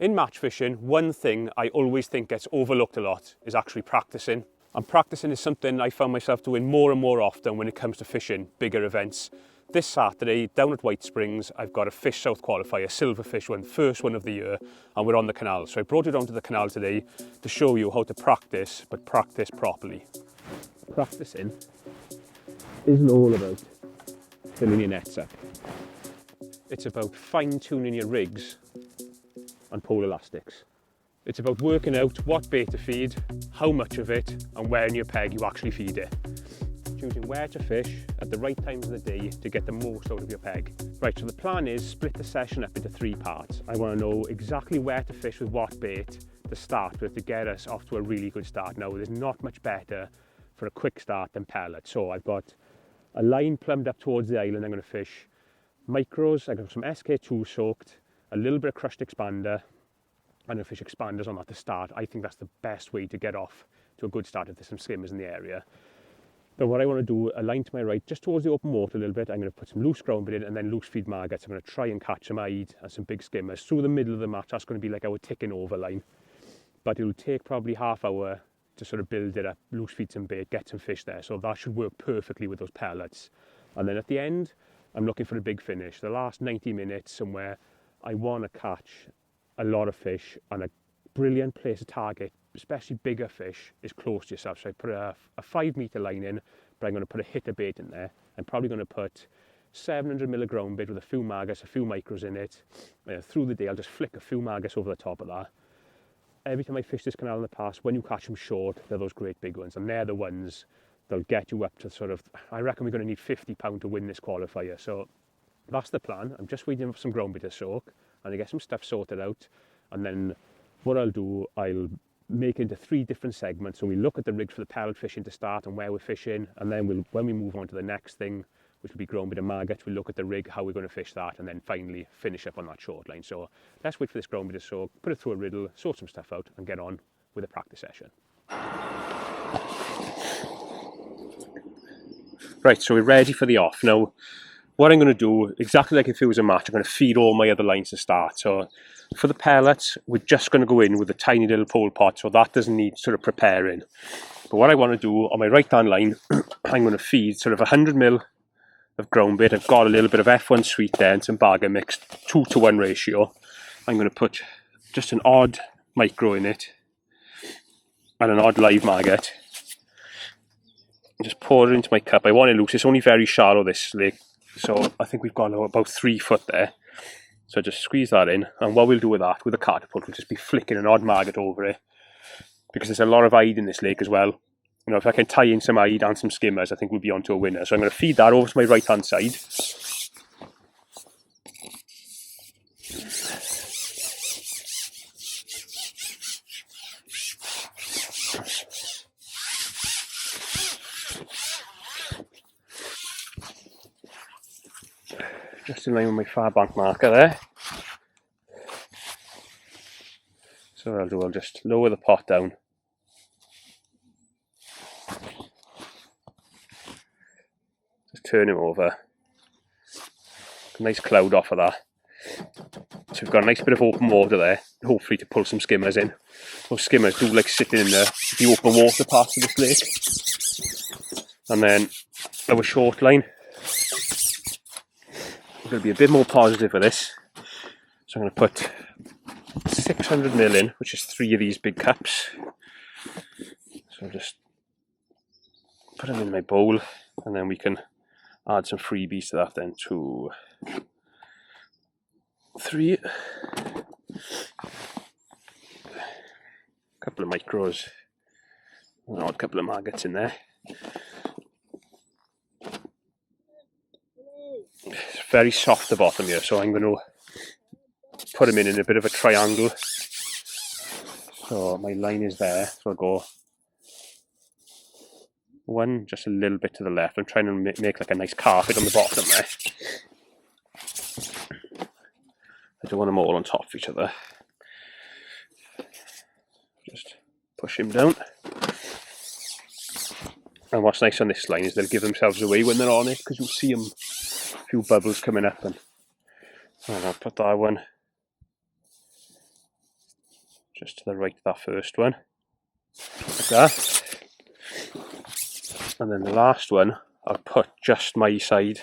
In match fishing, one thing I always think gets overlooked a lot is actually practicing. And practicing is something I found myself doing more and more often when it comes to fishing bigger events. This Saturday, down at White Springs, I've got a Fish South qualifier, silverfish one, first one of the year, and we're on the canal. So I brought it down to the canal today to show you how to practice, but practice properly. Practicing isn't all about filling your nets up. It's about fine-tuning your rigs and pole elastics. It's about working out what bait to feed, how much of it, and where in your peg you actually feed it. Choosing where to fish at the right times of the day to get the most out of your peg. Right, so the plan is split the session up into 3 parts. I want to know exactly where to fish with what bait to start with to get us off to a really good start. Now, there's not much better for a quick start than pellet. So I've got a line plumbed up towards the island. I'm going to fish micros. I've got some SK2 soaked, a little bit of crushed expander. I'm going to fish expanders on that to start. I think that's the best way to get off to a good start if there's some skimmers in the area. But what I want to do, a line to my right, just towards the open water a little bit, I'm going to put some loose ground bait in and then loose feed maggots. I'm going to try and catch some eyed and some big skimmers. Through the middle of the match, that's going to be like our ticking over line. But it'll take probably half hour to sort of build it up, loose feed some bait, get some fish there. So that should work perfectly with those pellets. And then at the end, I'm looking for a big finish. The last 90 minutes somewhere, I want to catch a lot of fish, and a brilliant place to target, especially bigger fish, is close to yourself. So I put a 5 metre line in, but I'm going to put a hitter bait in there. I'm probably going to put 700 ml ground bait with a few maggots, a few micros in it. Through the day, I'll just flick a few maggots over the top of that. Every time I fish this canal in the past, when you catch them short, they're those great big ones, and they're the ones that'll get you up to sort of, I reckon we're going to need £50 to win this qualifier. So that's the plan. I'm just waiting for some ground bait to soak, and I get some stuff sorted out, and then what I'll do, I'll make it into 3 different segments. So we look at the rigs for the pellet fishing to start and where we're fishing, and then when we move on to the next thing, which will be ground bait and maggots, we'll look at the rig, how we're going to fish that, and then finally finish up on that short line. So let's wait for this ground bait to soak, put it through a riddle, sort some stuff out, and get on with a practice session. Right, so we're ready for the off. Now, what I'm going to do, exactly like if it was a match, I'm going to feed all my other lines to start. So for the pellets, we're just going to go in with a tiny little pole pot, so that doesn't need sort of preparing. But what I want to do on my right-hand line, I'm going to feed sort of 100 ml of ground bait. I've got a little bit of F1 sweet there and some Bagger mix, 2-to-1 ratio. I'm going to put just an odd micro in it and an odd live maggot. Just pour it into my cup. I want it loose. It's only very shallow, this lake. So I think we've got about 3 foot there. So just squeeze that in. And what we'll do with that, with a catapult, we'll just be flicking an odd maggot over it. Because there's a lot of eyed in this lake as well. You know, if I can tie in some eyed and some skimmers, I think we'll be on to a winner. So I'm going to feed that over to my right hand side. Just in line with my far bank marker there. So what I'll do, I'll just lower the pot down. Just turn him over. A nice cloud off of that. So we've got a nice bit of open water there, hopefully to pull some skimmers in. Those skimmers do like sitting in the open water parts of this lake. And then our short line. I'm going to be a bit more positive with this. So I'm going to put 600 ml in, which is 3 of these big cups. So I'll just put them in my bowl, and then we can add some freebies to that then. 2, 3. A couple of micros. An odd couple of maggots in there. It's very soft the bottom here, so I'm going to put them in a bit of a triangle. So my line is there, so I'll go 1 just a little bit to the left. I'm trying to make like a nice carpet on the bottom there. I don't want them all on top of each other. Just push him down. And what's nice on this line is they'll give themselves away when they're on it, because you'll see them, a few bubbles coming up. And I'll put that one just to the right of that first one, like that. And then the last one, I'll put just my side.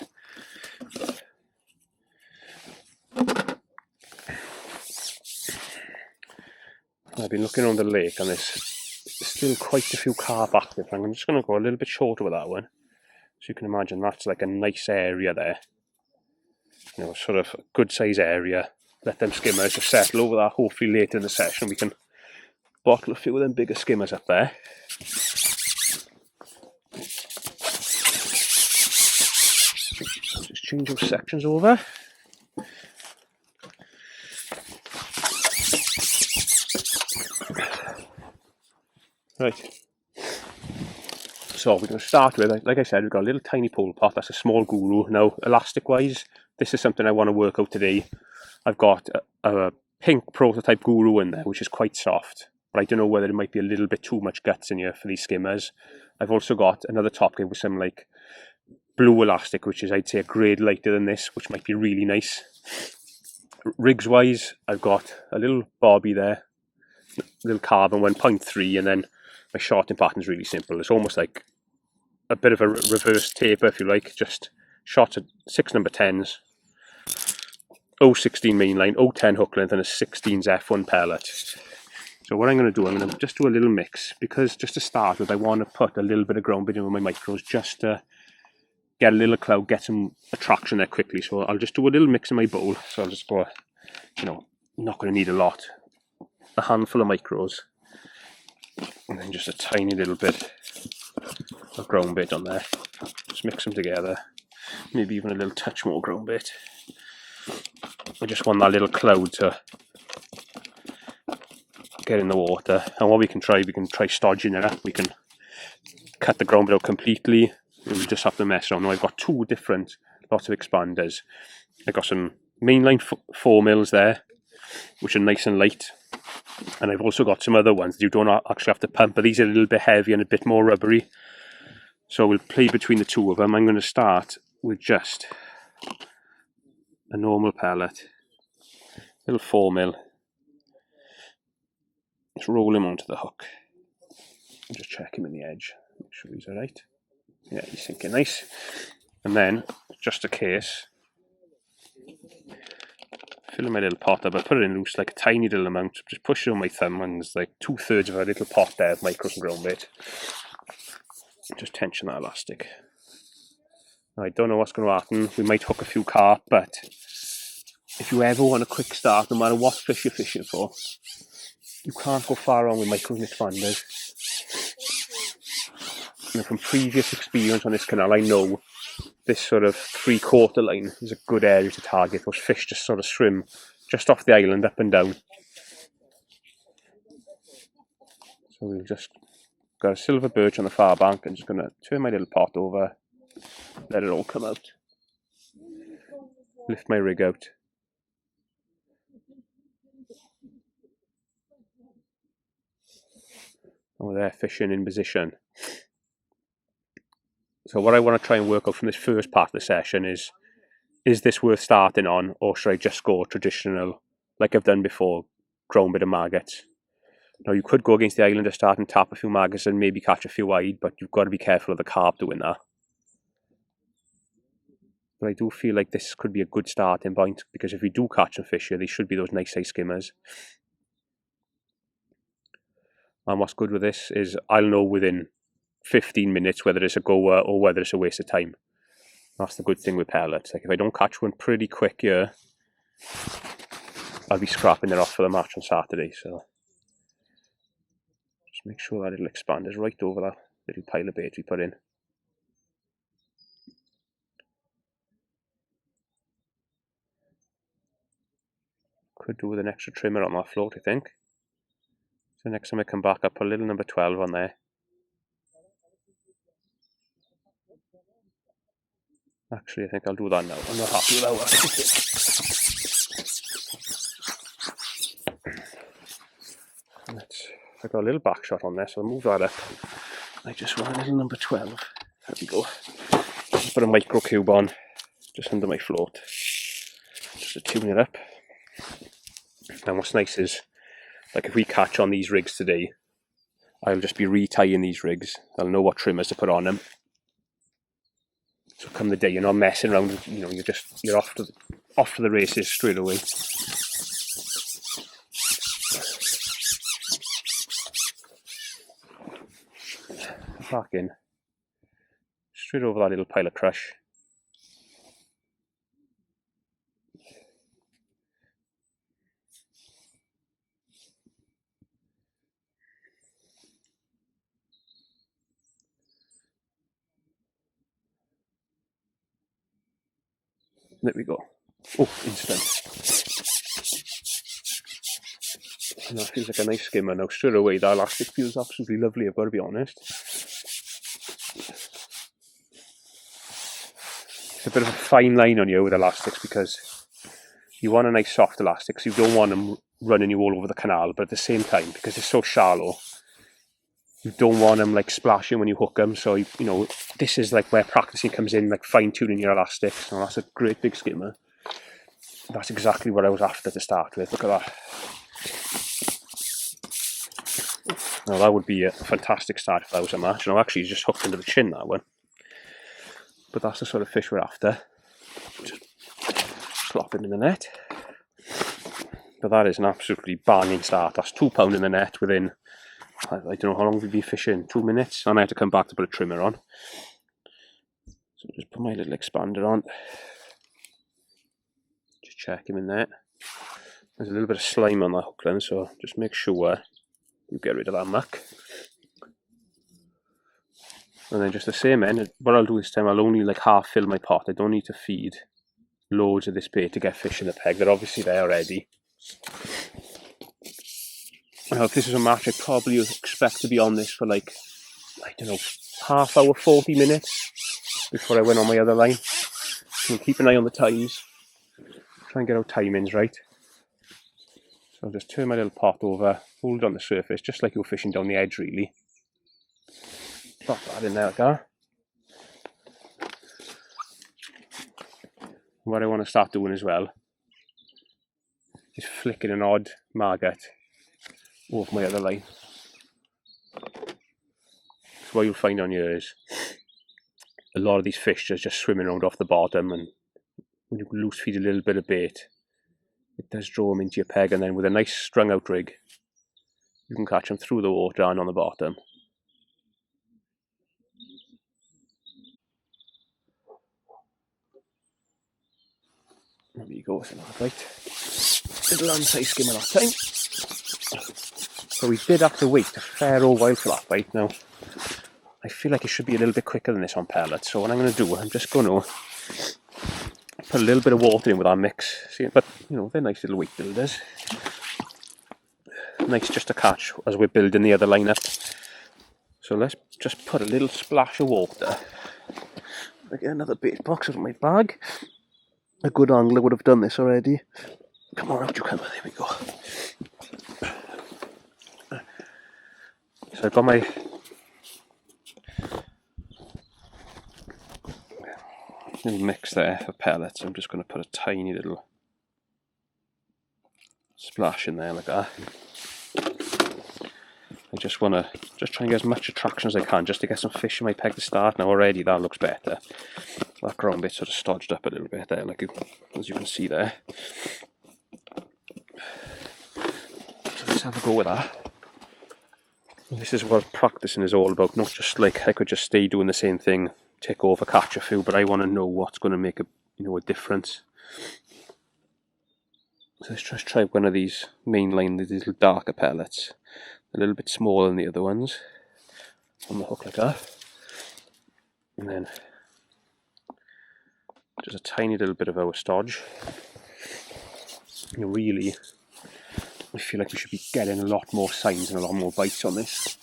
I've been looking on the lake and there's still quite a few carp active. I'm just going to go a little bit shorter with that one. So you can imagine that's like a nice area there. You know, sort of a good size area. Let them skimmers just settle over that. Hopefully later in the session we can bottle a few of them bigger skimmers up there. Just change those sections over. Right. So we're going to start with, like I said, we've got a little tiny pole pot. That's a small Guru. Now, elastic wise, this is something I want to work out today. I've got a pink prototype Guru in there, which is quite soft, but I don't know whether it might be a little bit too much guts in here for these skimmers. I've also got another top kit with some like blue elastic, which is, I'd say, a grade lighter than this, which might be really nice. Rigs wise, I've got a little bobby there, little carbon 1.3, and then my shorting pattern is really simple. It's almost like a bit of a reverse taper, if you like, just shot at 6 number 10s, 0.16 mainline, 0.10 hook length, and a 16s F1 pellet. So what I'm going to do, I'm going to just do a little mix, because just to start with, I want to put a little bit of ground bait in with my micros, just to get a little cloud, get some attraction there quickly. So I'll just do a little mix in my bowl. So I'll just go, you know, not going to need a lot. A handful of micros, and then just a tiny little bit of ground bait on there. Just mix them together. Maybe even a little touch more ground bait. I just want that little cloud to get in the water. And what we can try stodging it up. We can cut the ground bait out completely. We just have to mess around. Now I've got two different lots of expanders. I've got some mainline 4mm there, which are nice and light. And I've also got some other ones that you don't actually have to pump, but these are a little bit heavy and a bit more rubbery. So we'll play between the two of them. I'm going to start with just a normal pellet, little 4mm. Just roll him onto the hook. And just check him in the edge, make sure he's alright. Yeah, he's sinking nice. And then, just a case, fill in my little pot up. I put it in loose, like a tiny little amount. Just push it on my thumb, and there's like 2/3 of a little pot there of micros and ground bait. Just tension that elastic. I don't know what's going to happen. We might hook a few carp, but if you ever want a quick start, no matter what fish you're fishing for, you can't go far wrong with micros and expanders. And from previous experience on this canal, I know this sort of 3/4 line is a good area to target. Those fish just sort of swim just off the island, up and down. So we've just got a silver birch on the far bank. I'm just going to turn my little pot over, let it all come out. Lift my rig out. And we're there fishing in position. So what I want to try and work out from this first part of the session is this worth starting on, or should I just go traditional, like I've done before, ground bait and maggots? Now you could go against the island to start and tap a few maggots and maybe catch a few wide, but you've got to be careful of the carp doing that. But I do feel like this could be a good starting point, because if we do catch some fish here, they should be those nice size skimmers. And what's good with this is I'll know within 15 minutes whether it's a goer or whether it's a waste of time. That's the good thing with pellets. Like if I don't catch one pretty quick here, I'll be scrapping it off for the match on Saturday. So just make sure that little expander's right over that little pile of bait we put in. Could do with an extra trimmer on that float, I think. So next time I come back, I'll put a little number 12 on there. Actually, I think I'll do that now. I'm not happy with that one. I got a little back shot on there, so I'll move that up. I just want a little number 12. There we go. Just put a micro cube on, just under my float, just to tune it up. And what's nice is Like if we catch on these rigs today, I'll just be retying these rigs. I'll know what trimmers to put on them. So come the day, you're not messing around. You know, you're off to the races straight away. Back in, straight over that little pile of crush. There we go. Oh, instant. And that feels like a nice skimmer now. Straight away, that elastic feels absolutely lovely, I've got to be honest. It's a bit of a fine line on you with elastics because you want a nice soft elastic, so you don't want them running you all over the canal, but at the same time, because it's so shallow, you don't want them like splashing when you hook them. So, you know, this is like where practicing comes in, like fine tuning your elastics. And that's a great big skimmer. That's exactly what I was after to start with. Look at that. Now that would be a fantastic start if that was a match. You know, actually, he's just hooked into the chin, that one. But that's the sort of fish we're after. Just slop it in the net. But that is an absolutely banging start. That's £2 in the net within, I don't know how long we've been fishing, 2 minutes. And I had to come back to put a trimmer on. So just put my little expander on. Just check him in there. There's a little bit of slime on that hook then, so just make sure you get rid of that muck. And then just the same end, what I'll do this time, I'll only like half fill my pot. I don't need to feed loads of this bait to get fish in the peg. They're obviously there already. Now if this is a match, I probably would expect to be on this for like, I don't know, half hour, 40 minutes before I went on my other line. So keep an eye on the times. Try and get our timings right. So I'll just turn my little pot over, hold it on the surface, just like you're fishing down the edge really. Pop that in there like that. What I want to start doing as well is flicking an odd maggot over my other line. So what you'll find on here is a lot of these fish are just swimming around off the bottom, and when you loose feed a little bit of bait, it does draw them into your peg, and then with a nice strung out rig, you can catch them through the water and on the bottom. There you go, with another bite. Little hand-size skimmer that time. So we did have to wait a fair old while for that bite. Now, I feel like it should be a little bit quicker than this on pellets. So what I'm going to do, I'm just going to put a little bit of water in with our mix. See, but, you know, they're nice little weight builders. Nice just to catch as we're building the other line up. So let's just put a little splash of water. I get another bait box out of my bag. A good angler would have done this already. Come on, out you come. There we go. So I've got my little mix there for pellets. I'm just going to put a tiny little splash in there like that. I just want to try and get as much attraction as I can just to get some fish in my peg to start. Now already that looks better. That ground bit sort of stodged up a little bit there, like as you can see there. So let's have a go with that. This is what practicing is all about, not just like I could just stay doing the same thing, take over, catch a few, but I want to know what's going to make a difference. So let's just try one of these mainline, these little darker pellets, a little bit smaller than the other ones, on the hook like that, and then just a tiny little bit of our stodge. Really, I feel like we should be getting a lot more signs and a lot more bites on this.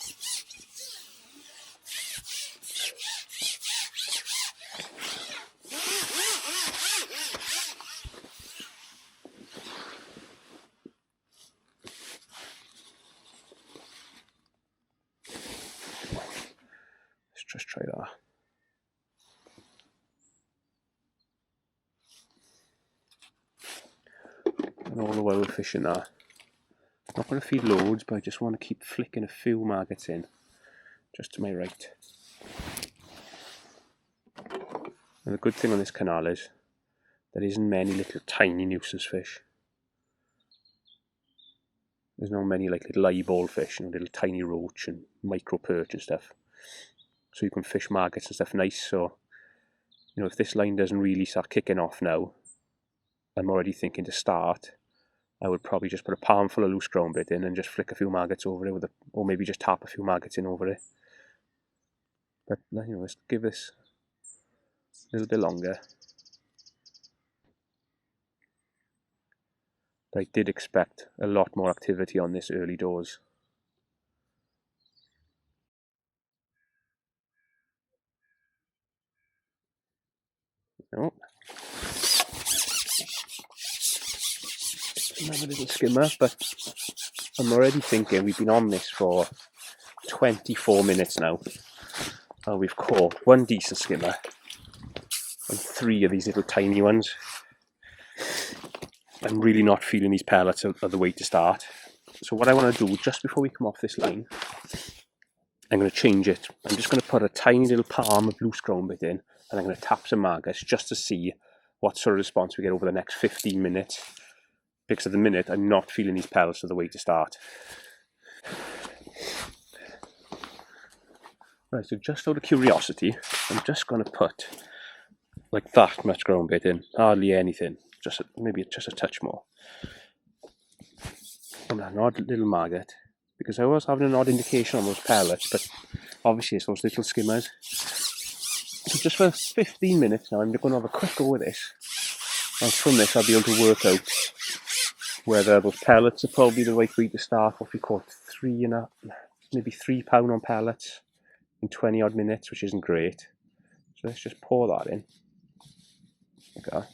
Let's just try that. And all the while we're fishing that, Not going to feed loads, but I just want to keep flicking a few maggots in, just to my right. And the good thing on this canal is there isn't many little tiny nuisance fish. There's not many like little eyeball fish, little tiny roach and micro perch and stuff. So you can fish maggots and stuff nice. So, if this line doesn't really start kicking off now, I'm already thinking to start, I would probably just put a palm full of loose ground bait in and just flick a few maggots over it, or maybe just tap a few maggots in over it. But, let's give this a little bit longer. But I did expect a lot more activity on this early doors. Oh. Another little skimmer, but I'm already thinking we've been on this for 24 minutes now. And we've caught one decent skimmer and 3 of these little tiny ones. I'm really not feeling these pellets are the way to start. So what I want to do just before we come off this line, I'm going to change it. I'm just going to put a tiny little palm of loose ground bait in, and I'm going to tap some maggots just to see what sort of response we get over the next 15 minutes. Because at the minute, I'm not feeling these pellets are the way to start. Right, so just out of curiosity, I'm just going to put like that much ground bait in, hardly anything. Maybe just a touch more. And an odd little maggot, because I was having an odd indication on those pellets, but obviously it's those little skimmers. So just for 15 minutes now, I'm going to have a quick go with this. And from this, I'll be able to work out whether those pellets are probably the right way to start. If we caught maybe £3 on pellets in 20 odd minutes, which isn't great. So let's just pour that in. Okay.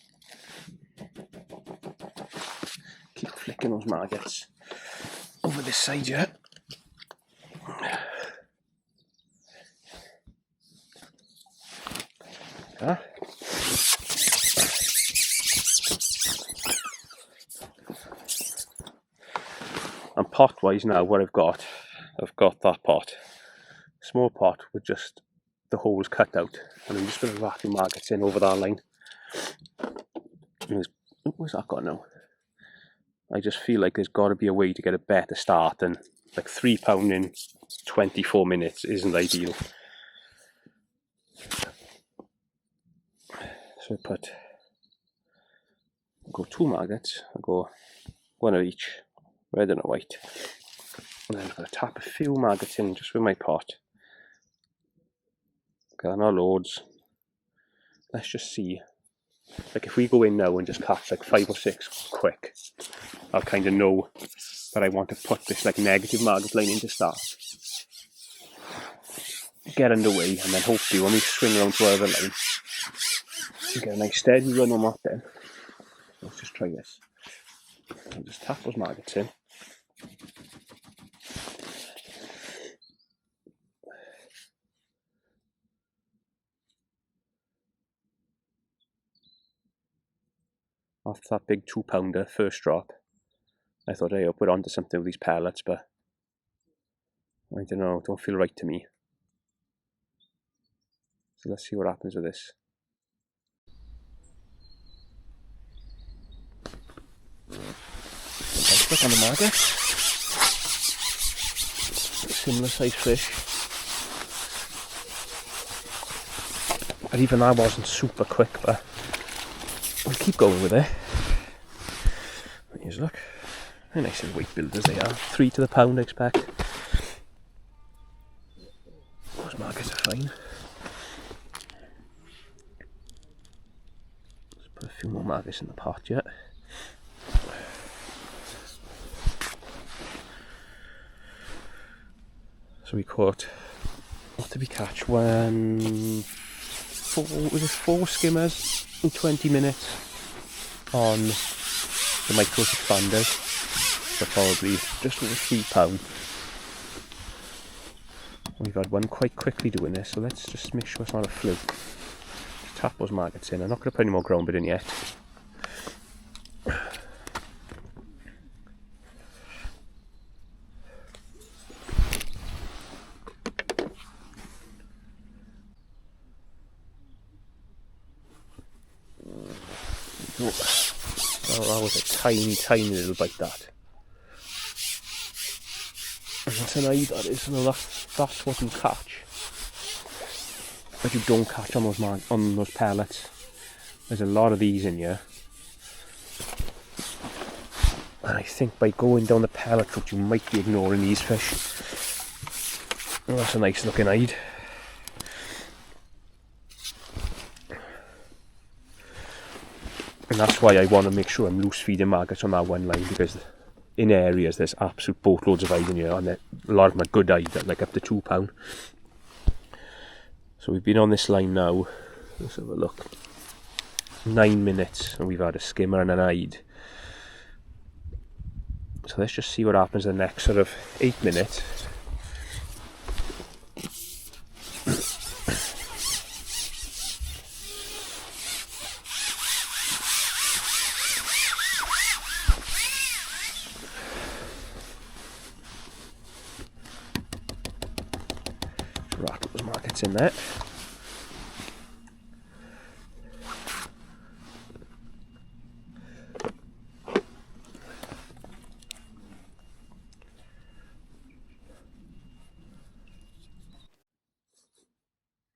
Keep flicking those maggots over this side here. Okay. And pot wise now, what I've got that pot, small pot with just the holes cut out, and I'm just going to rattle maggots in over that line. Where's that gone now? I just feel like there's got to be a way to get a better start than like £3 in 24 minutes isn't ideal. So I go 2 maggots, I go 1 of each, red and a white. And then I'm going to tap a few maggots in just with my pot. Okay, not loads. Let's just see. Like if we go in now and just catch like 5 or 6 quick, I'll kind of know that I want to put this like negative maggot line in to start. Get underway, and then hopefully when we swing around to our other line, we get a nice steady run on that then. Let's just try this. I'll just tap those maggots in. After that big 2-pounder first drop, I thought, hey, I'll put onto something with these pellets, but I don't know, don't feel right to me. So let's see what happens with this. I'll click on the maggot. Similar size fish. But even that wasn't super quick, but we'll keep going with it. Here's a look. Very nice and weight builders they are. 3 to the pound I expect. Those maggots are fine. Let's put a few more maggots in the pot yet. So we caught, what did we catch? 4 skimmers in 20 minutes on the micro expanders. So probably just over £3. We've had one quite quickly doing this, so let's just make sure it's not a fluke. Just tap those maggots in. I'm not going to put any more ground bait in yet. Oh, that was a tiny, tiny little bite, that. And that's an eye, that is. No, that's what you catch. But you don't catch on those pellets. There's a lot of these in here. And I think by going down the pellet route you might be ignoring these fish. Oh, that's a nice looking hide. And that's why I want to make sure I'm loose feeding maggots on that one line, because in areas there's absolute boatloads of hide in here, and a lot of them are good hide, like up to £2. So we've been on this line now, let's have a look, 9 minutes, and we've had a skimmer and an hide. So let's just see what happens in the next sort of 8 minutes. Rattle those maggots in there.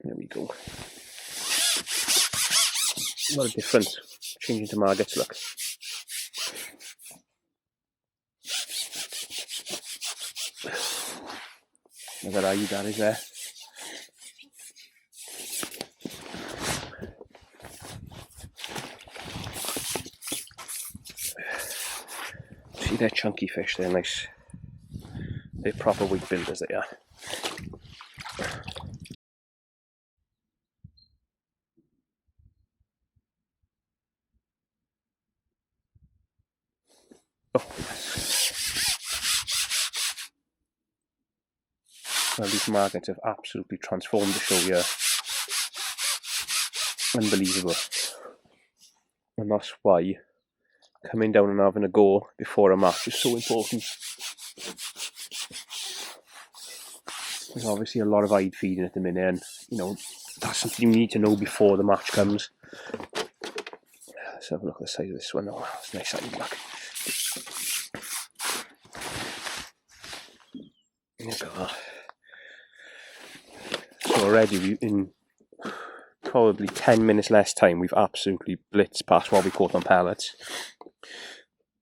There we go. What a difference changing to maggots, look. Another eye that is there. See, they're chunky fish, they're nice. They're proper weight builders, they are. Oh, yes. Well, these maggots have absolutely transformed the show here. Unbelievable. And that's why coming down and having a go before a match is so important. There's obviously a lot of hide feeding at the minute, and you know, that's something you need to know before the match comes. Let's have a look at the size of this one. Oh, it's a nice hide, look. Look at that. So already in probably 10 minutes less time, we've absolutely blitzed past what we caught on pellets.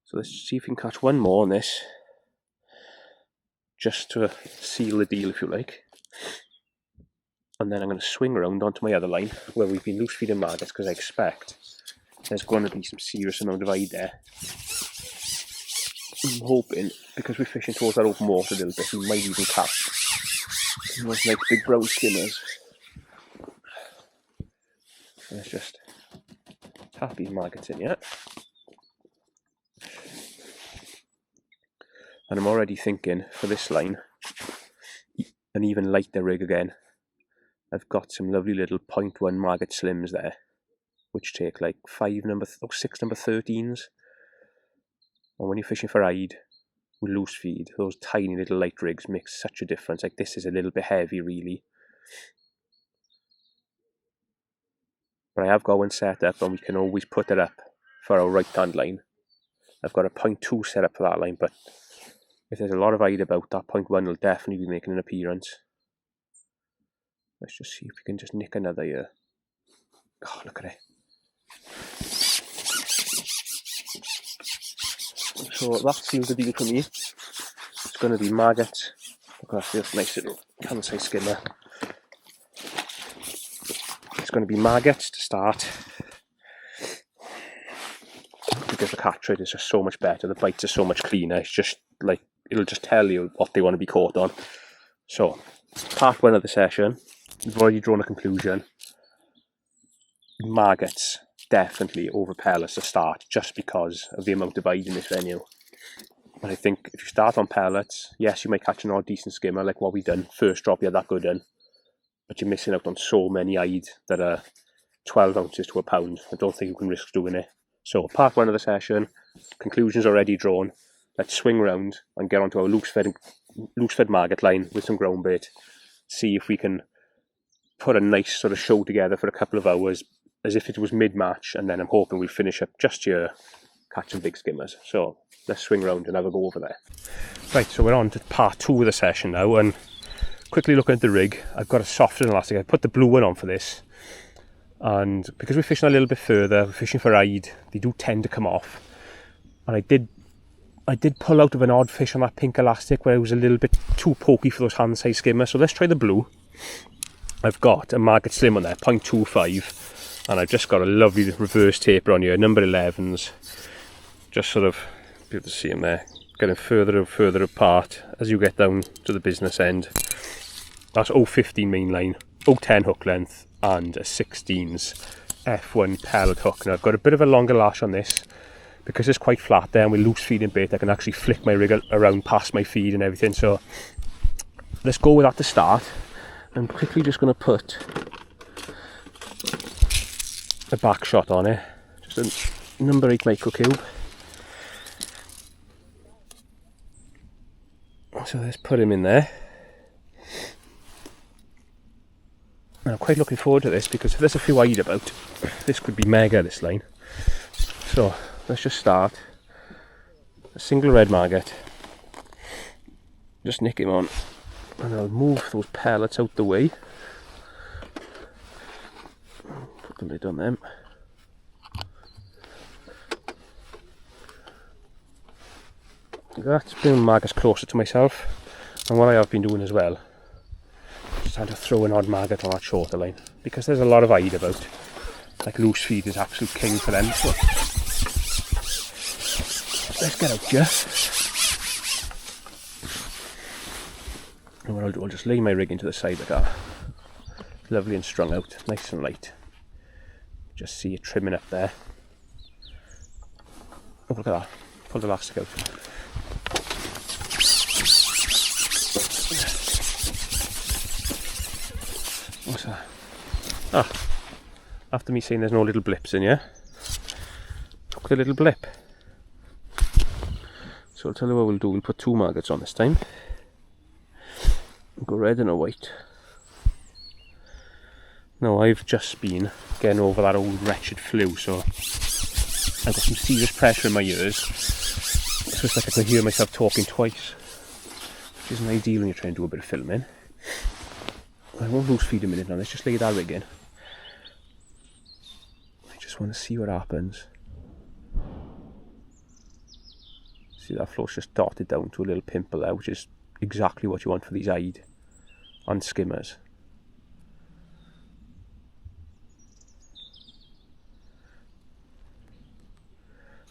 So let's see if we can catch one more on this, just to seal the deal, if you like. And then I'm going to swing around onto my other line where we've been loose feeding maggots, because I expect there's going to be some serious amount of hide there. I'm hoping, because we're fishing towards that open water a little bit, we might even catch those nice big brown skimmers. Let's just tap these maggots in here. And I'm already thinking for this line, an even lighter rig again. I've got some lovely little 0.1 maggot slims there, which take like 6 number 13s. And when you're fishing for hide with loose feed, those tiny little light rigs make such a difference. Like this is a little bit heavy really, but I have got one set up and we can always put it up for our right hand line. I've got a 0.2 set up for that line, but if there's a lot of hide about, that 0.1 will definitely be making an appearance. Let's just see if we can just nick another here. Oh, look at it. So that seals the deal for me. It's going to be maggots. Look at that nice little can-size skimmer. It's going to be maggots to start, because the catch rate is just so much better. The bites are so much cleaner. It's just like, it'll just tell you what they want to be caught on. So, part one of the session, we've already drawn a conclusion. Maggots definitely over pellets to start, just because of the amount of hide in this venue. And I think if you start on pellets, yes, you might catch an odd decent skimmer like what we've done. First drop you had that good one, but you're missing out on so many hide that are 12 ounces to a pound. I don't think you can risk doing it. So part one of the session, conclusions already drawn. Let's swing round and get onto our loose fed maggot line with some ground bait. See if we can put a nice sort of show together for a couple of hours as if it was mid-match, and then I'm hoping we'll finish up just here, catch some big skimmers. So let's swing round and have a go over there. Right, so we're on to part 2 of the session now, and quickly looking at the rig, I've got a softer elastic. I put the blue one on for this, and because we're fishing a little bit further, we're fishing for hide, they do tend to come off. And I did pull out of an odd fish on that pink elastic where it was a little bit too pokey for those hand size skimmers. So let's try the blue. I've got a Market Slim on there, 0.25, and I've just got a lovely reverse taper on here, number 11s. Just sort of be able to see them there, getting further and further apart as you get down to the business end. That's 0.15 main line, 0.10 hook length, and a 16s F1 pellet hook. Now I've got a bit of a longer lash on this, because it's quite flat there and with loose feeding bait, I can actually flick my rig around past my feed and everything. So let's go with that to start. I'm quickly just going to put a back shot on it, just a number 8 micro cube. So let's put him in there. And I'm quite looking forward to this, because if there's a few eyed about, this could be mega, this line. So let's just start. A single red maggot. Just nick him on. And I'll move those pellets out the way. Put the lid on them. That's bringing maggots closer to myself. And what I have been doing as well, just trying to throw an odd maggot on that shorter line, because there's a lot of eyed about. Like loose feed is absolute king for them. So let's get out here. And what I'll do, I'll just lay my rig into the side of the car. Lovely and strung out, nice and light. Just see it trimming up there. Oh, look at that. Pull the elastic out. What's that? Ah, after me saying there's no little blips in here, look at the little blip. So I'll tell you what we'll do, we'll put 2 maggots on this time. We'll go red and a white. Now I've just been getting over that old wretched flu, so I've got some serious pressure in my ears. It's just like I can hear myself talking twice, which isn't ideal when you're trying to do a bit of filming. I won't lose feed a minute now, let's just lay that rig in. I just want to see what happens. See, that float's just dotted down to a little pimple there, which is exactly what you want for these eyed and skimmers.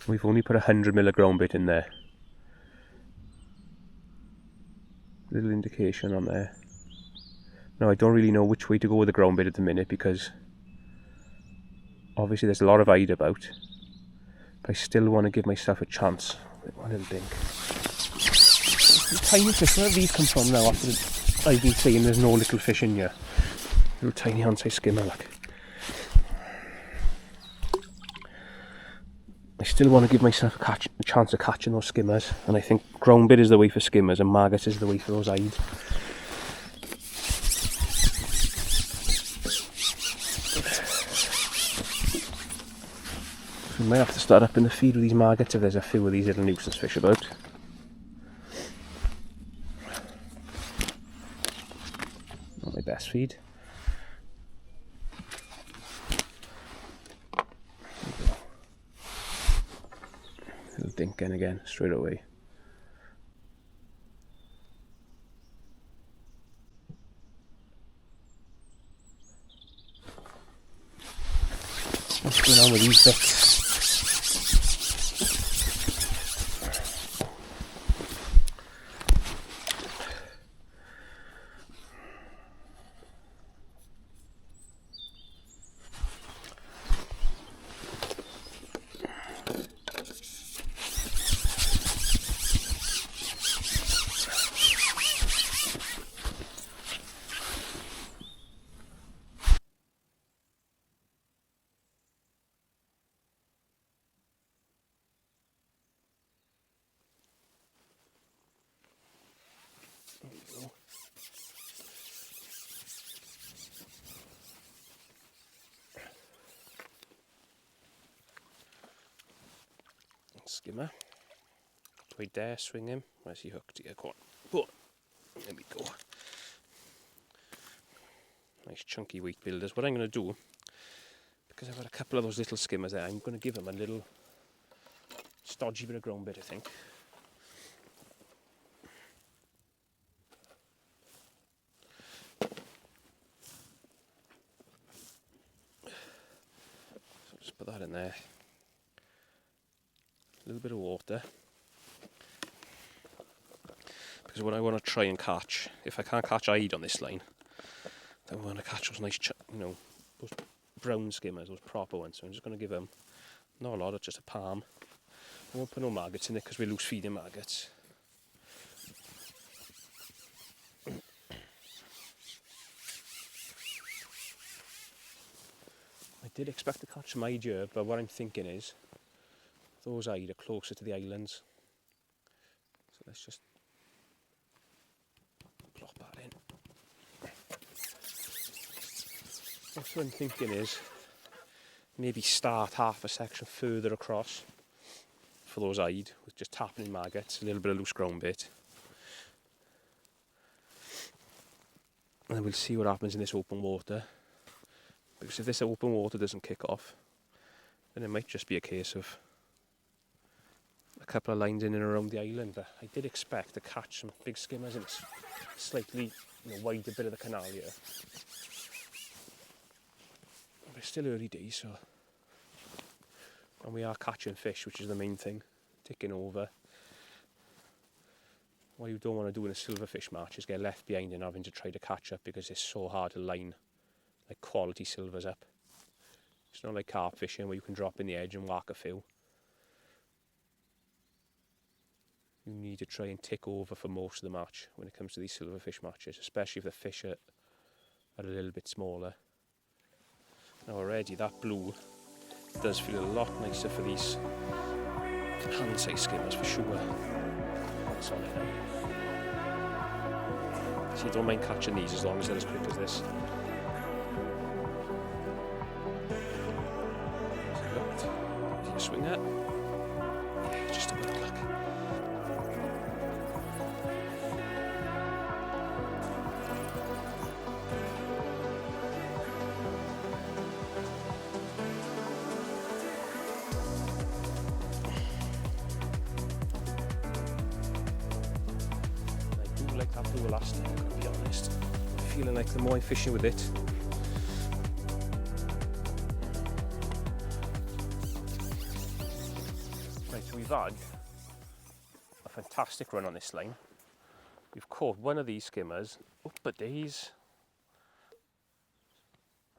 We've only put 100 ground bait in there. Little indication on there. Now I don't really know which way to go with the ground bait at the minute, because obviously there's a lot of eyed about, but I still want to give myself a chance. One little dink. Tiny fish, where have these come from now after I've been saying there's no little fish in here? Little tiny hand-sized skimmer, look. I still want to give myself a chance of catching those skimmers, and I think ground bait is the way for skimmers and maggots is the way for those eyed. So we might have to start up in the feed with these maggots if there's a few of these little nuisance fish about. Not my best feed. Little dink in again, straight away. What's going on with these bits? skimmer. Do I dare swing him? Where's he hooked here? Go on. Boom. There we go. Nice chunky weight builders. What I'm going to do, because I've got a couple of those little skimmers there, I'm going to give them a little stodgy bit of ground bit, I think. So just put that in there. A little bit of water. Because what I want to try and catch, if I can't catch Ide on this line, then I want to catch those nice, those brown skimmers, those proper ones. So I'm just going to give them, not a lot, just a palm. I won't put no maggots in it because we're loose feeding maggots. I did expect to catch some Ide here, but what I'm thinking is, those Ide are closer to the islands. So let's just plop that in. What I'm thinking is maybe start half a section further across for those Ide with just tapping in maggots, a little bit of loose ground bait. And then we'll see what happens in this open water. Because if this open water doesn't kick off, then it might just be a case of a couple of lines in and around the island. But I did expect to catch some big skimmers in this slightly wider bit of the canal here. But it's still early days, so. And we are catching fish, which is the main thing. Ticking over. What you don't want to do in a silverfish match is get left behind and having to try to catch up, because it's so hard to line like quality silvers up. It's not like carp fishing where you can drop in the edge and whack a few. You need to try and tick over for most of the match when it comes to these silverfish matches, especially if the fish are a little bit smaller. Now already that blue does feel a lot nicer for these hand-size skimmers for sure. That's on it now. So you don't mind catching these as long as they're as quick as this. Is he a swinger? Yeah, just a bit of luck. That blue last night, I'll be honest. I'm feeling like the more I'm fishing with it, right, so we've had a fantastic run on this line. We've caught one of these skimmers up a days.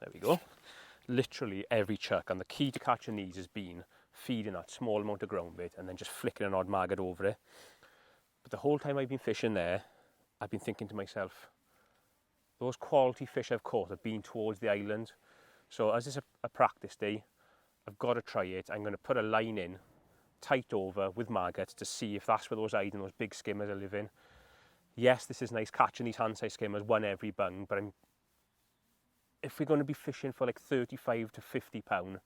There we go. Literally every chuck, and the key to catching these has been feeding that small amount of ground bait and then just flicking an odd maggot over it. But the whole time I've been fishing there, I've been thinking to myself, those quality fish I've caught have been towards the island. So as it's a practice day, I've got to try it. I'm going to put a line in, tight over with maggots to see if that's where those Ide and those big skimmers are living. Yes, this is nice catching these hand-size skimmers, one every bung, but if we're going to be fishing for like 35 to 50 pound,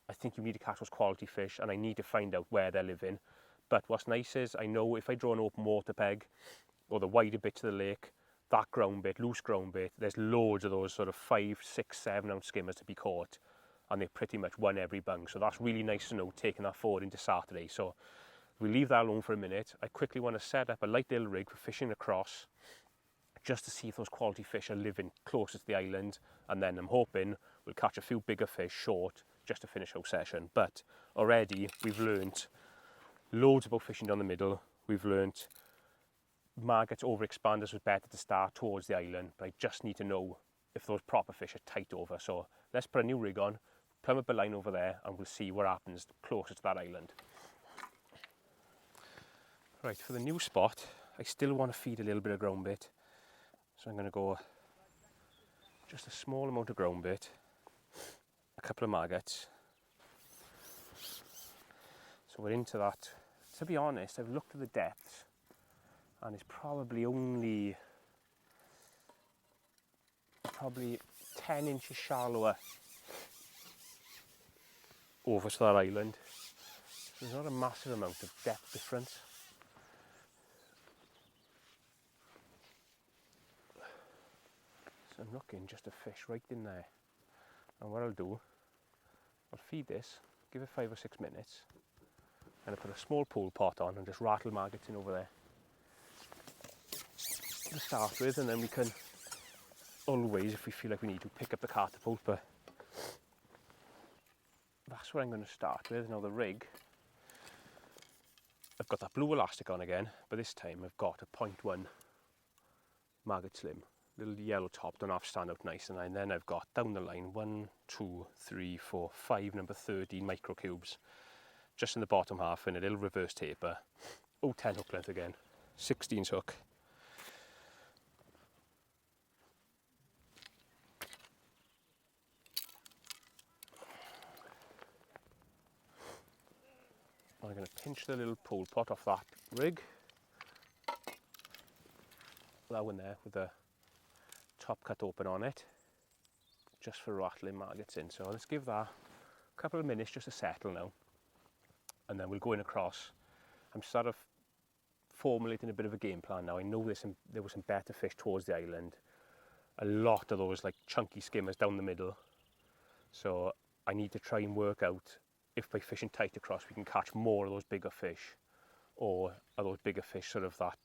I think you need to catch those quality fish, and I need to find out where they're living. But what's nice is I know if I draw an open water peg, or the wider bits of the lake, that ground bait, loose ground bait, there's loads of those sort of 5, 6, 7 ounce skimmers to be caught, and they're pretty much one every bung. So that's really nice to know, taking that forward into Saturday. So we leave that alone for a minute. I quickly want to set up a light little rig for fishing across, just to see if those quality fish are living closer to the island, and then I'm hoping we'll catch a few bigger fish short just to finish our session. But already we've learnt loads about fishing down the middle. We've learnt maggots over expanders was better to start towards the island, but I just need to know if those proper fish are tight over. So let's put a new rig on, plumb up a line over there, and we'll see what happens closer to that island. Right, for the new spot, I still want to feed a little bit of ground bait. So I'm going to go just a small amount of ground bait, a couple of maggots. So we're into that. To be honest, I've looked at the depths, and it's probably only 10 inches shallower over to that island. There's not a massive amount of depth difference. So I'm looking just a fish right in there. And what I'll do, I'll feed this, give it 5 or 6 minutes, and I put a small pool pot on and just rattle maggots in over there to start with, and then we can always, if we feel like we need to, pick up the catapult, but that's what I'm going to start with. Now the rig, I've got that blue elastic on again, but this time I've got a 0.1 maggot slim. Little yellow top, don't have to stand out nice, and then I've got down the line 1, 2, 3, 4, 5 number 13 microcubes just in the bottom half in a little reverse taper. 0.10 hook length again, 16 hook. I'm going to pinch the little pool pot off that rig. That one there with the top cut open on it, just for rattling maggots in. So let's give that a couple of minutes just to settle now, and then we'll go in across. I'm sort of formulating a bit of a game plan now. I know there were some better fish towards the island, a lot of those like chunky skimmers down the middle, so I need to try and work out if by fishing tight across we can catch more of those bigger fish, or are those bigger fish sort of that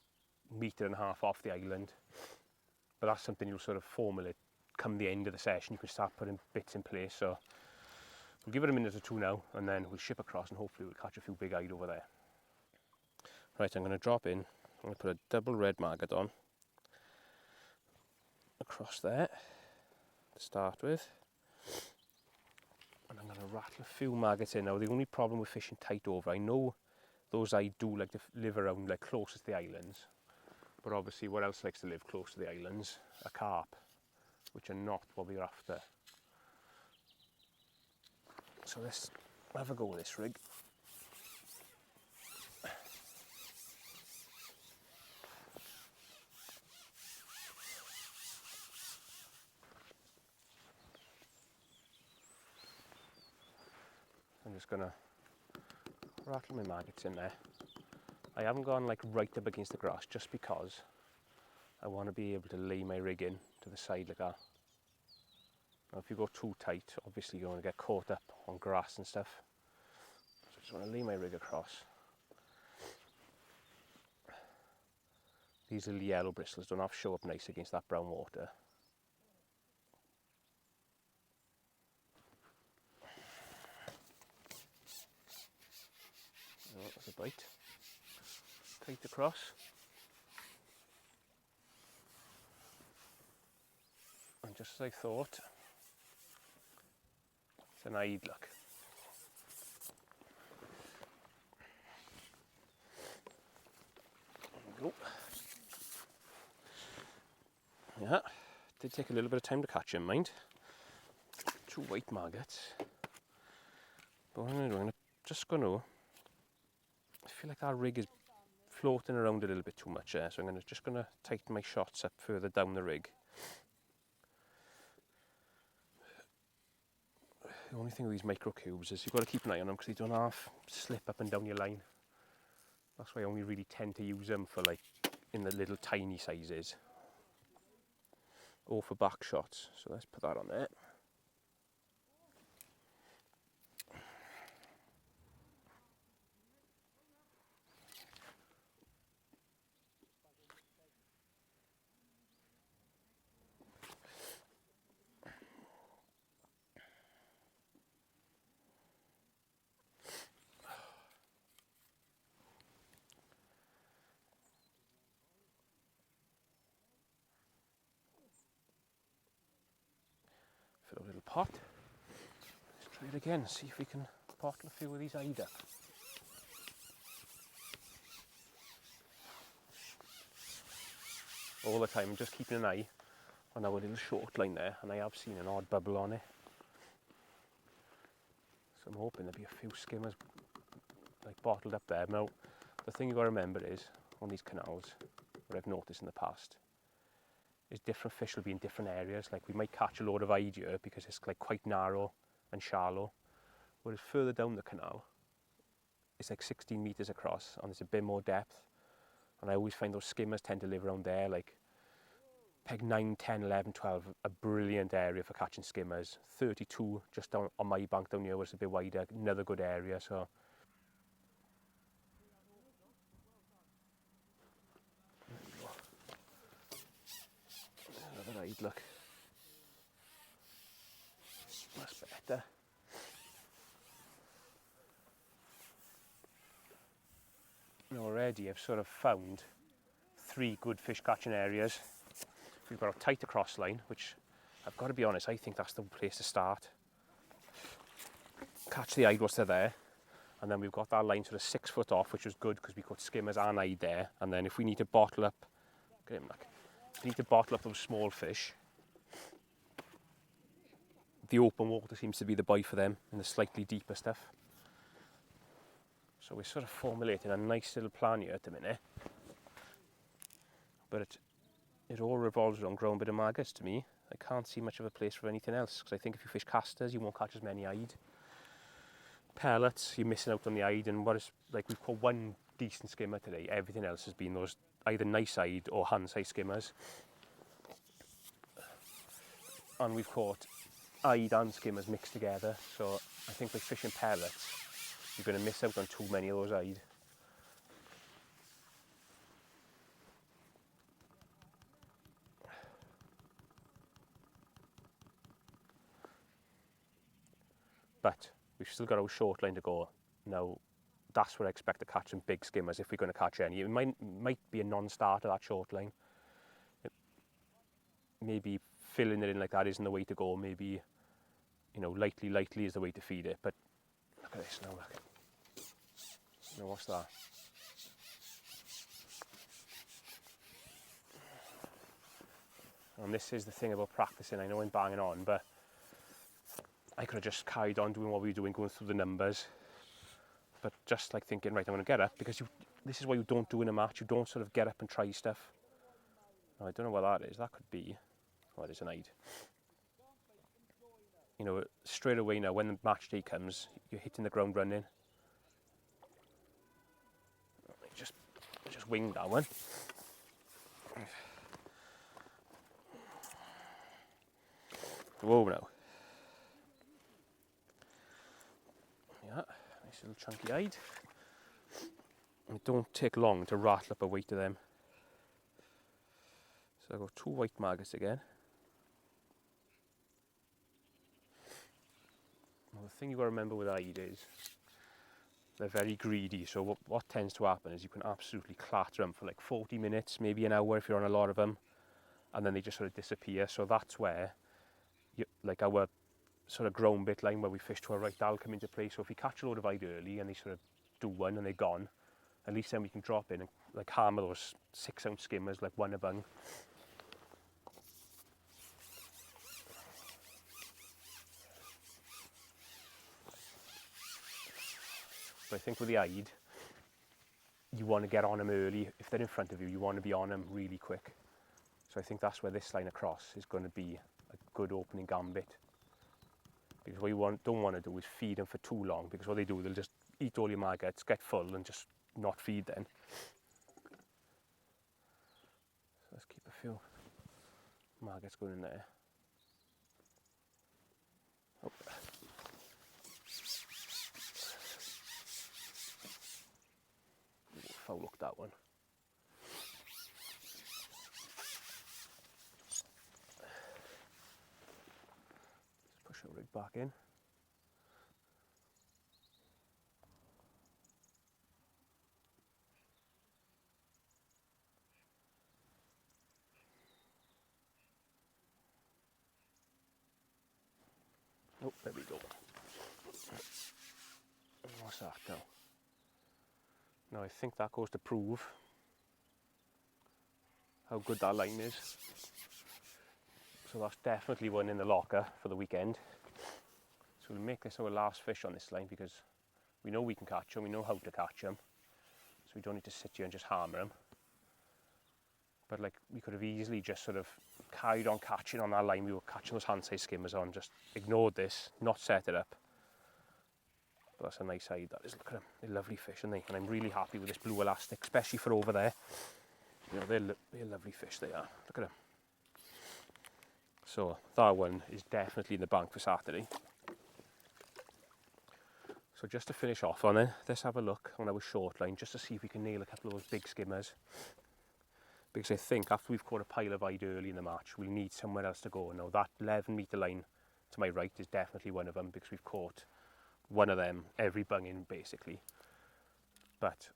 1.5 meters off the island. But that's something you'll sort of formulate come the end of the session. You can start putting bits in place. So we'll give it a minute or two now, and then we'll ship across, and hopefully we'll catch a few big eyed over there. Right, I'm going to drop in. I'm going to put a double red maggot on across there to start with, and I'm going to rattle a few maggots in. Now the only problem with fishing tight over, I know those I do like to live around like closest to the islands, but obviously what else likes to live close to the islands? A carp, which are not what we're after. So let's have a go with this rig. I'm just gonna rattle my maggots in there. I haven't gone like right up against the grass just because I want to be able to lay my rig in to the side like that. Now if you go too tight, obviously you're going to get caught up on grass and stuff. So I just want to lay my rig across. These little yellow bristles don't have to show up nice against that brown water. Oh, there's a bite. Tight across. And just as I thought, it's an eyed look. There we go. Yeah, did take a little bit of time to catch him, mind. 2 white maggots. But what I'm going to do, I feel like our rig is floating around a little bit too much there, so I'm just going to tighten my shots up further down the rig. The only thing with these microcubes is you've got to keep an eye on them because they don't half slip up and down your line. That's why I only really tend to use them for like in the little tiny sizes or for back shots. So let's put that on there. Fill a little pot. Let's try it again, see if we can bottle a few of these eyed up. All the time, I'm just keeping an eye on our little short line there, and I have seen an odd bubble on it. So I'm hoping there'll be a few skimmers like bottled up there. Now, the thing you've got to remember is, on these canals, what I've noticed in the past, is different fish will be in different areas. Like we might catch a load of eyed here because it's like quite narrow and shallow, whereas further down the canal, it's like 16 metres across and there's a bit more depth. And I always find those skimmers tend to live around there, like peg 9, 10, 11, 12, a brilliant area for catching skimmers. 32 just down on my bank down here where it's a bit wider, another good area. So another eye, look. That's better. Now already I've sort of found 3 good fish catching areas. We've got a tighter cross line, which I've got to be honest, I think that's the place to start. Catch the eye whilst they're there, and then we've got that line sort of 6 foot off, which was good because we got skimmers and eye there. And then if we need to bottle up, get him like, if we need to bottle up those small fish, the open water seems to be the buy for them and the slightly deeper stuff. So we're sort of formulating a nice little plan here at the minute. But it all revolves around growing a bit of maggots to me. I can't see much of a place for anything else, because I think if you fish casters, you won't catch as many eyed. Pellets, you're missing out on the eyed, and what is, like, we've caught 1 decent skimmer today. Everything else has been those either nice eyed or hand-sized skimmers. And we've caught eyed and skimmers mixed together, so I think by fishing pellets, you're going to miss out on too many of those eyed. But we've still got our short line to go. Now, that's where I expect to catch some big skimmers if we're going to catch any. It might be a non-starter, that short line. Maybe filling it in like that isn't the way to go. Maybe, you know, lightly is the way to feed it. But look at this now, look. Now, what's that? And this is the thing about practicing. I know I'm banging on, but I could have just carried on doing what we were doing, going through the numbers. But just like thinking, right, I'm going to get up, because this is what you don't do in a match. You don't sort of get up and try stuff. Now, I don't know what that is. That could be, well, there's an eyed. You know, straight away now, when the match day comes, you're hitting the ground running. Just winged that one. Whoa now. Yeah, nice little chunky eyed. It don't take long to rattle up a weight of them. So I've got 2 white maggots again. Well, the thing you've got to remember with eyed is they're very greedy. So what tends to happen is you can absolutely clatter them for like 40 minutes, maybe an hour if you're on a lot of them, and then they just sort of disappear. So that's where, like our sort of grown bit line where we fish to a right, that'll come into play. So if we catch a load of eyed early and they sort of do one and they're gone, at least then we can drop in and like hammer those 6-ounce skimmers like one a bung. But I think with the eyed, you want to get on them early. If they're in front of you, you want to be on them really quick. So I think that's where this line across is going to be a good opening gambit. Because what you don't want to do is feed them for too long, because what they do, they'll just eat all your maggots, get full and just not feed then. So let's keep a few maggots going in there. Oh. Foul look that one. Let's push our rig back in. Oh, there we go. What's that now? Now I think that goes to prove how good that line is. So that's definitely one in the locker for the weekend. So we'll make this our last fish on this line, because we know we can catch them, we know how to catch them. So we don't need to sit here and just hammer them. But like, we could have easily just sort of carried on catching on that line we were catching those hand-sized skimmers on, just ignored this, not set it up, But that's a nice hide, that is. Look at them, they're lovely fish, aren't they? And I'm really happy with this blue elastic, especially for over there. You know, they're lovely fish, they are. Look at them. So that one is definitely in the bank for Saturday. So just to finish off on it, let's have a look on our short line just to see if we can nail a couple of those big skimmers. Because I think after we've caught a pile of hide early in the match, we'll need somewhere else to go. Now that 11 metre line to my right is definitely one of them, because we've caught one of them every bunging basically. But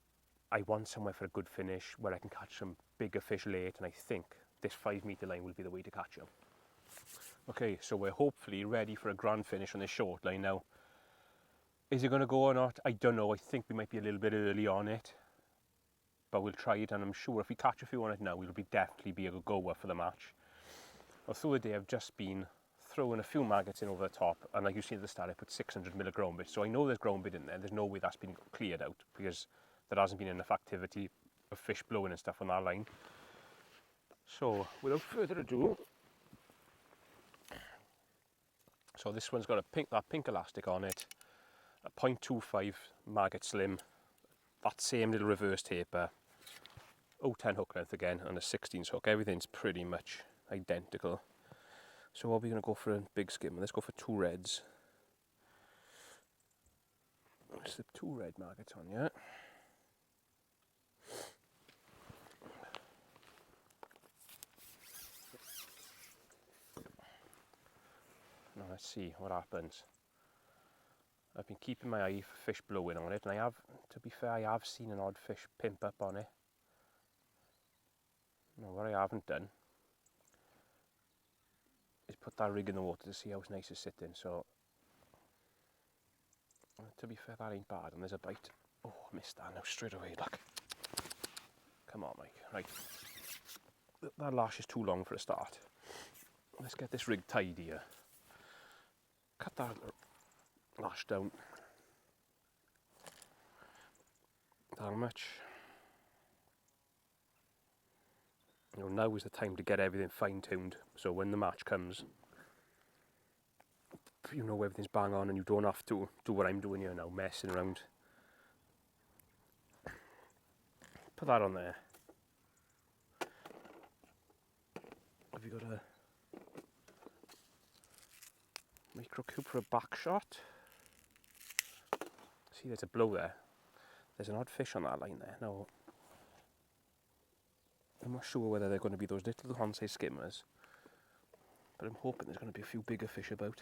I want somewhere for a good finish where I can catch some bigger fish late, and I think this 5 metre line will be the way to catch them. Okay, so we're hopefully ready for a grand finish on this short line now. Is it going to go or not? I don't know. I think we might be a little bit early on it, but we'll try it, and I'm sure if we catch a few on it now, we'll definitely be a goer for the match. Well, through the day, I've just been throwing a few maggots in over the top, and like you see at the start, I put 600ml of ground bait, so I know there's ground bait in there. There's no way that's been cleared out, because there hasn't been enough activity of fish blowing and stuff on that line. So without further ado, so this one's got that pink elastic on it, a 0.25 maggot slim, that same little reverse taper, 0.10 hook length again, and a 16 hook. Everything's pretty much identical. So are we going to go for a big skimmer? Let's go for 2 reds. Slip 2 red maggots on, yeah. Now let's see what happens. I've been keeping my eye for fish blowing on it, and I have, to be fair, I have seen an odd fish pimp up on it. Now what I haven't done is put that rig in the water to see how nice it's sitting, so to be fair, that ain't bad, and there's a bite. Oh, I missed that now straight away, look. Come on, Mike. Right. That lash is too long for a start. Let's get this rig tidy here. Cut that lash down that much. You know, now is the time to get everything fine-tuned, so when the match comes, you know everything's bang on and you don't have to do what I'm doing here now, messing around. Put that on there. Have you got a micro cube for a back shot? See, there's a blow there. There's an odd fish on that line there. Now, I'm not sure whether they're going to be those little Hansei skimmers, but I'm hoping there's going to be a few bigger fish about.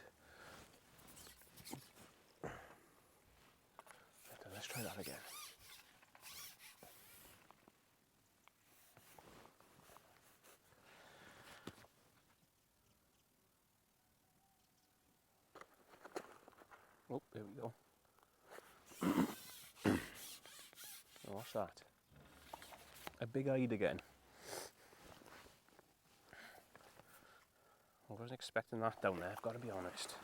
Let's try that again. Oh, there we go. Oh, what's that? A big hide again. I wasn't expecting that down there, I've got to be honest.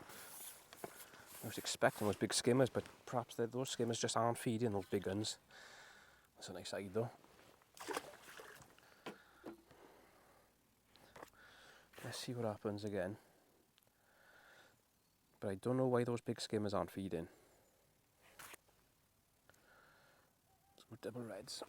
I was expecting those big skimmers, but perhaps those skimmers just aren't feeding those big ones. That's a nice hide though. Let's see what happens again. But I don't know why those big skimmers aren't feeding. So double reds.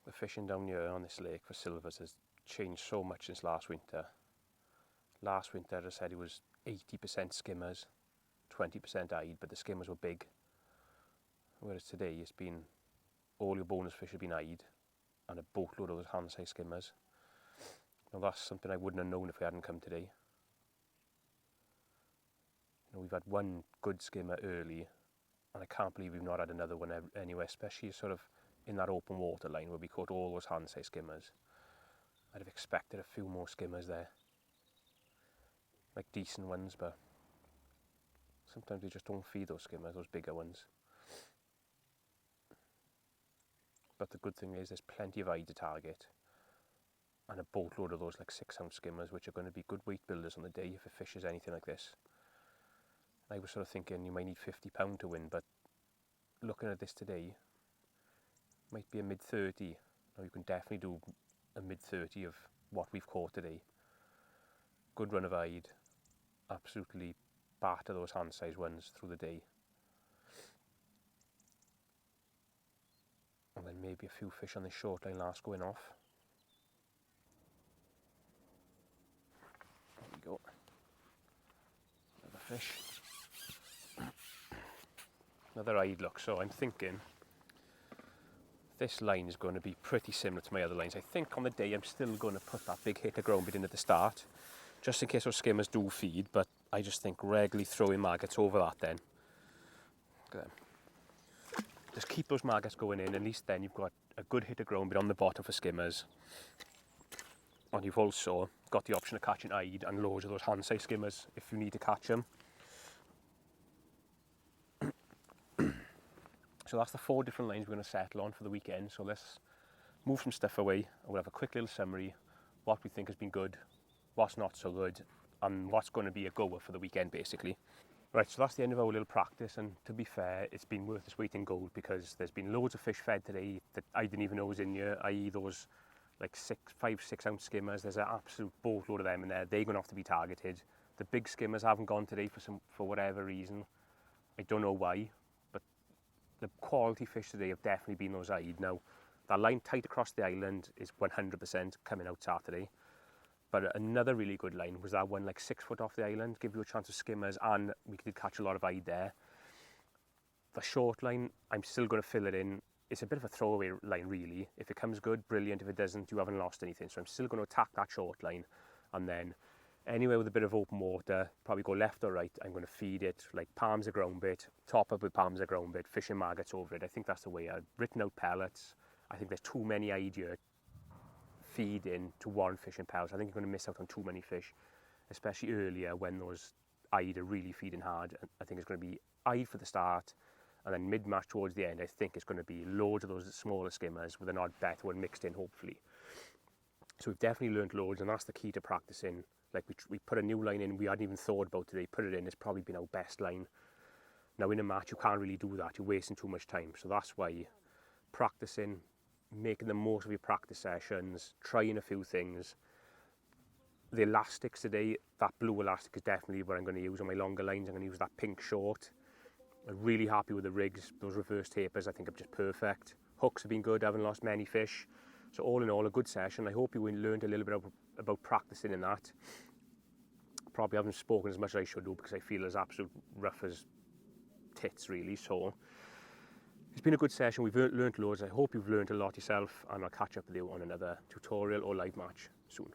The fishing down here on this lake for silvers has changed so much since last winter. Last winter I said it was 80% skimmers, 20% hide, but the skimmers were big. Whereas today it's been, all your bonus fish have been hide and a boatload of those Hansei skimmers. Now that's something I wouldn't have known if we hadn't come today. You know, we've had one good skimmer early, and I can't believe we've not had another one anywhere, especially sort of in that open water line where we caught all those Hansei skimmers. I'd have expected a few more skimmers there. Like decent ones, but sometimes they just don't feed those skimmers, those bigger ones. But the good thing is there's plenty of hide to target, and a boatload of those like 6 ounce skimmers, which are going to be good weight builders on the day if it fishes anything like this. I was sort of thinking you might need £50 to win, but looking at this today, might be a mid-30. Now you can definitely do a mid-30 of what we've caught today. Good run of hide, absolutely batter those hand size ones through the day. And then maybe a few fish on the short line last going off. There we go. Another fish. Another hide look. So I'm thinking this line is going to be pretty similar to my other lines. I think on the day I'm still going to put that big hit of ground bait in at the start, just in case those skimmers do feed, but I just think regularly throwing maggots over that then. Look at them. Just keep those maggots going in, at least then you've got a good hit of ground bait on the bottom for skimmers. And you've also got the option of catching hide and loads of those hand size skimmers if you need to catch them. So that's the 4 different lines we're going to settle on for the weekend. So let's move some stuff away and we'll have a quick little summary, what we think has been good, what's not so good, and what's going to be a goer for the weekend basically. Right, so that's the end of our little practice, and to be fair, it's been worth its weight in gold because there's been loads of fish fed today that I didn't even know was in here, i.e. those like 5-6 ounce skimmers. There's an absolute boatload of them in there. They're going to have to be targeted. The big skimmers haven't gone today for whatever reason. I don't know why, but the quality fish today have definitely been those hide. Now, that line tight across the island is 100% coming out Saturday. But another really good line was that one like 6 foot off the island, give you a chance of skimmers, and we could catch a lot of hide there. The short line, I'm still going to fill it in. It's a bit of a throwaway line really. If it comes good, brilliant. If it doesn't, you haven't lost anything. So I'm still going to attack that short line, and then anywhere with a bit of open water, probably go left or right, I'm going to feed it like palms of ground bait, top up with palms of ground bait, fishing maggots over it. I think that's the way. I've written out pellets. I think there's too many hide here feed in to warrant fishing pellets. I think you're going to miss out on too many fish, especially earlier when those hide are really feeding hard. I think it's going to be hide for the start, and then mid-match towards the end, I think it's going to be loads of those smaller skimmers with an odd better one mixed in, hopefully. So we've definitely learnt loads, and that's the key to practicing. Like we put a new line in we hadn't even thought about today, put it in, it's probably been our best line. Now in a match, you can't really do that. You're wasting too much time. So that's why practicing, making the most of your practice sessions, trying a few things. The elastics today, that blue elastic is definitely what I'm going to use on my longer lines. I'm going to use that pink short. I'm really happy with the rigs. Those reverse tapers I think are just perfect. Hooks have been good, I haven't lost many fish. So all in all, a good session. I hope you learned a little bit about practicing in that. Probably haven't spoken as much as I should do because I feel as absolute rough as tits really. So it's been a good session. We've learnt loads. I hope you've learnt a lot yourself, and I'll catch up with you on another tutorial or live match soon.